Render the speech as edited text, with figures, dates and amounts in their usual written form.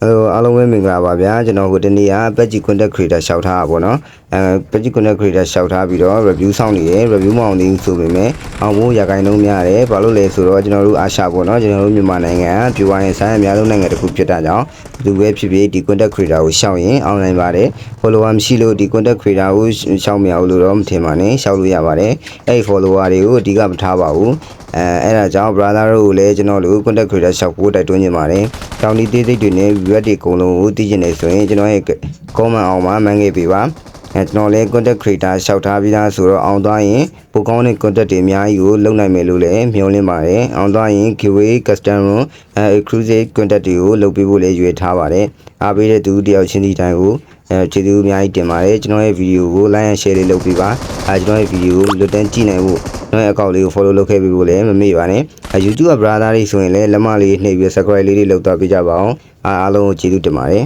အားလုံးပဲမင်္ဂလာပါဗျာကျွန်တော်ဟိုတနေ့က Page Content Creator ရှောက်ထားတာပေါ့နော်Page Content Creator ရှောက်ထားပြီးတော့ review ဆောင်းနေတယ် review မအောင်သေးဘူးဆိုပေမဲ့အောင်ဖို့ရာခိုင်နှုန်းများတယ်ဘာလို့လဲဆိုတော့ကျွန်တော်တို့အာရှပေါ့နော်ကျွန်တော်တို့မြန်မာနိုင်ငံကပြိုဝိုင်းဆိုင်အများဆုံးနိုင်ငံတစ်ခုဖြစ်တာကြောင့်ဒီပဲဖြစ်ဖြစ်ဒီ Content Creator ကိုရှောက်ရင်အောင်နိုင်ပါတယ် follower မရှိလို့ဒီ Content Creator ကိုရှောက်မရဘူးလို့တော့မထင်ပါနဲ့ရှောက်လို့ရပါတယ်အဲ့ follower တွေကိုအဓိကမထားပါဘူးအဲ့ဒါကြောင့် brother တို့ကိုလည်းကျွန်တော်တို့ Content Creator ရှောက်ဖို့တိုက်တွန်းနေပါတယ်တောင်းဒီသေးသေးတွေနဲ့ viewer တွေအကုန်လုံးကိုသိချင်နေဆိုရင်ကျွန်တော်ရဲ့ comment အောင်မှာမှန်းခဲ့ပေးပါကျွန်တော်လည်း Content Creator ရှောက်ထားပြီးသားဆိုတော့အောင်သွားရင်ပိုကောင်းတဲ့ content တွေအများကြီးကိုလုပ်နိုင်မယ်လို့လည်းမျှော်လင့်ပါတယ်အောင်သွားရင် giveaway custom exclusive content တွေကိုလုပ်ပေးဖို့လည်းရွေးထားပါတယ်အားပေးတဲ့သူတယောက်ချင်းဒီတိုင်းကိုကျေးဇူးအများကြီးတင်ပါတယ်ကျွန်တော်ရဲ့ video ကို like and share လေးလုပ်ပေးပါကျွန်တော်ရဲ့ video ကိုလွတ်တန်းကြည့်နိုင်ဖို့ကျွန်တော်ရဲ့ account လေးကို follow လုပ်ခဲ့ပေးဖို့လည်းမမေ့ပါနဲ့YouTube brother တွေဆိုရင်လည်းလက်မလေးနှိပ်ပြီး subscribe လေးတွေလုပ်သွားပေးကြပါအောင်အားလုံးကိုကျေးဇူးတင်ပါတယ်